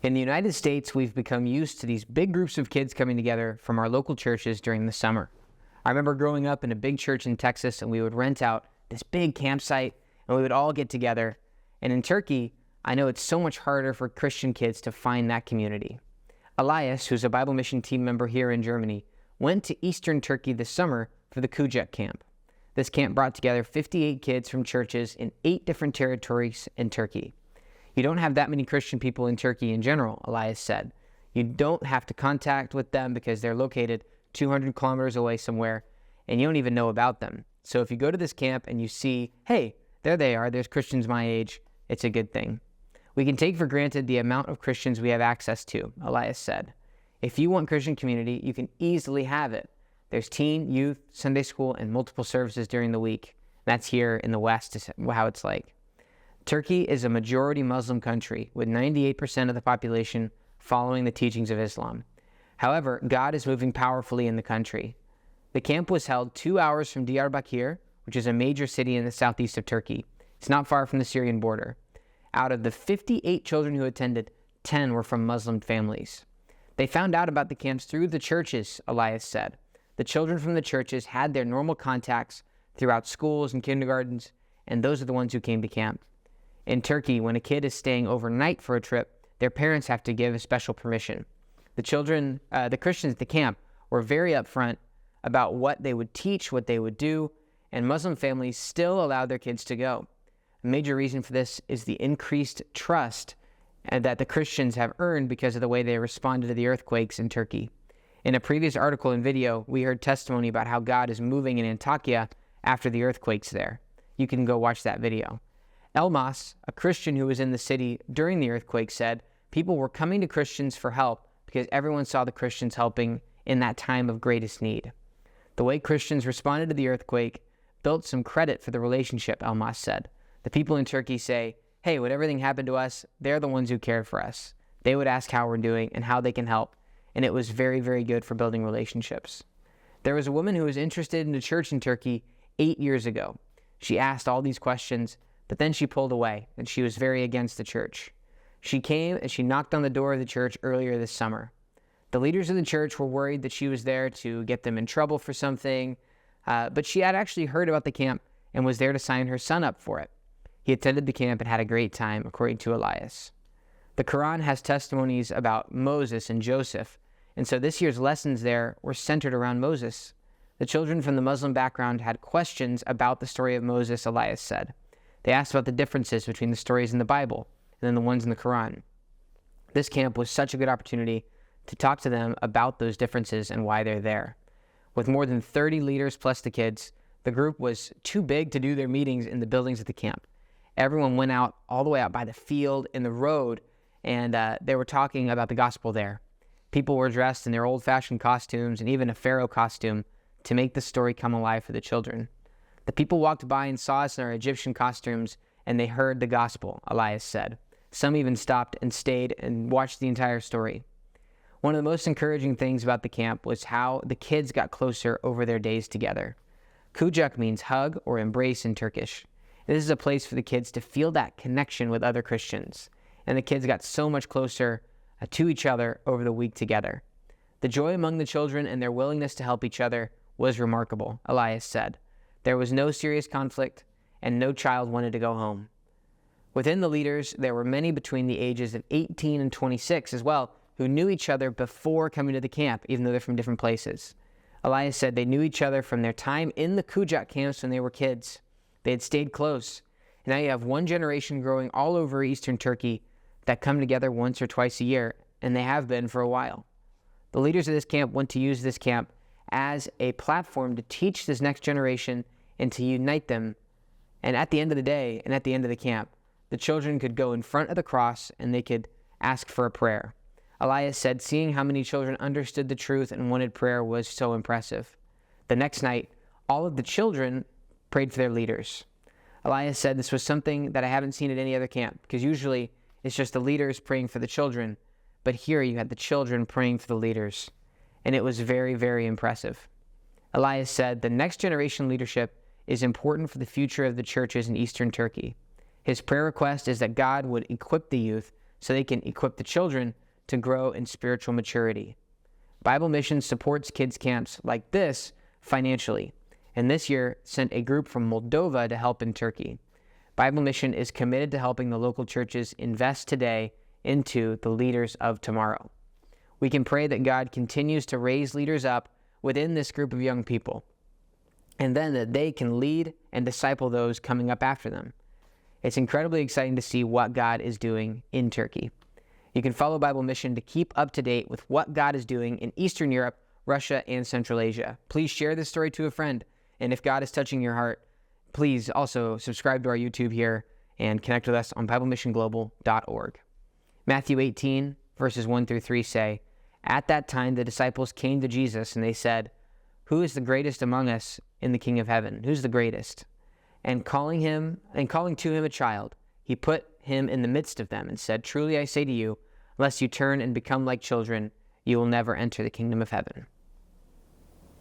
In the United States, we've become used to these big groups of kids coming together from our local churches during the summer. I remember growing up in a big church in Texas, and we would rent out this big campsite, and we would all get together. And in Turkey, I know it's so much harder for Christian kids to find that community. Elias, who's a Bible mission team member here in Germany, went to Eastern Turkey this summer for the Kucak camp. This camp brought together 58 kids from churches in 8 different territories in Turkey. You don't have that many Christian people in Turkey in general, Elias said. You don't have to contact with them because they're located 200 kilometers away somewhere, and you don't even know about them. So if you go to this camp and you see, hey, there they are, there's Christians my age, it's a good thing. We can take for granted the amount of Christians we have access to, Elias said. If you want Christian community, you can easily have it. There's teen, youth, Sunday school, and multiple services during the week. That's here in the West is how it's like. Turkey is a majority Muslim country with 98% of the population following the teachings of Islam. However, God is moving powerfully in the country. The camp was held 2 hours from Diyarbakir, which is a major city in the southeast of Turkey. It's not far from the Syrian border. Out of the 58 children who attended, 10 were from Muslim families. They found out about the camps through the churches, Elias said. The children from the churches had their normal contacts throughout schools and kindergartens, and those are the ones who came to camp. In Turkey, when a kid is staying overnight for a trip, their parents have to give a special permission. The Christians at the camp were very upfront about what they would teach, what they would do, and Muslim families still allowed their kids to go. A major reason for this is the increased trust that the Christians have earned because of the way they responded to the earthquakes in Turkey. In a previous article and video, we heard testimony about how God is moving in Antakya after the earthquakes there. You can go watch that video. Elmas, a Christian who was in the city during the earthquake, said people were coming to Christians for help because everyone saw the Christians helping in that time of greatest need. The way Christians responded to the earthquake built some credit for the relationship, Elmas said. The people in Turkey say, hey, when everything happened to us, they're the ones who cared for us. They would ask how we're doing and how they can help, and it was very, very good for building relationships. There was a woman who was interested in a church in Turkey 8 years ago. She asked all these questions, but then she pulled away, and she was very against the church. She came and she knocked on the door of the church earlier this summer. The leaders of the church were worried that she was there to get them in trouble for something, but she had actually heard about the camp and was there to sign her son up for it. He attended the camp and had a great time, according to Elias. The Quran has testimonies about Moses and Joseph, and so this year's lessons there were centered around Moses. The children from the Muslim background had questions about the story of Moses, Elias said. They asked about the differences between the stories in the Bible and then the ones in the Quran. This camp was such a good opportunity to talk to them about those differences and why they're there. With more than 30 leaders plus the kids, the group was too big to do their meetings in the buildings at the camp. Everyone went out all the way out by the field in the road, and they were talking about the gospel there. People were dressed in their old-fashioned costumes and even a pharaoh costume to make the story come alive for the children. The people walked by and saw us in our Egyptian costumes, and they heard the gospel, Elias said. Some even stopped and stayed and watched the entire story. One of the most encouraging things about the camp was how the kids got closer over their days together. Kucak means hug or embrace in Turkish. This is a place for the kids to feel that connection with other Christians, and the kids got so much closer to each other over the week together. The joy among the children and their willingness to help each other was remarkable, Elias said. There was no serious conflict, and no child wanted to go home. Within the leaders, there were many between the ages of 18 and 26 as well, who knew each other before coming to the camp, even though they're from different places. Elias said they knew each other from their time in the Kucak camps when they were kids. They had stayed close. And now you have one generation growing all over Eastern Turkey that come together once or twice a year, and they have been for a while. The leaders of this camp want to use this camp as a platform to teach this next generation and to unite them. And at the end of the day, and at the end of the camp, the children could go in front of the cross and they could ask for a prayer. Elias said seeing how many children understood the truth and wanted prayer was so impressive. The next night, all of the children prayed for their leaders. Elias said this was something that I haven't seen at any other camp, because usually it's just the leaders praying for the children, but here you had the children praying for the leaders, and it was very, very impressive. Elias said the next generation leadership is important for the future of the churches in Eastern Turkey. His prayer request is that God would equip the youth so they can equip the children to grow in spiritual maturity. Bible Mission supports kids' camps like this financially, and this year sent a group from Moldova to help in Turkey. Bible Mission is committed to helping the local churches invest today into the leaders of tomorrow. We can pray that God continues to raise leaders up within this group of young people, and then that they can lead and disciple those coming up after them. It's incredibly exciting to see what God is doing in Turkey. You can follow Bible Mission to keep up to date with what God is doing in Eastern Europe, Russia, and Central Asia. Please share this story to a friend, and if God is touching your heart, please also subscribe to our YouTube here and connect with us on BibleMissionGlobal.org. Matthew 18, verses 1 through 3 say, "At that time the disciples came to Jesus, and they said, 'Who is the greatest among us in the kingdom of heaven? Who's the greatest?' And calling to him a child, he put him in the midst of them and said, 'Truly I say to you, unless you turn and become like children, you will never enter the kingdom of heaven.'"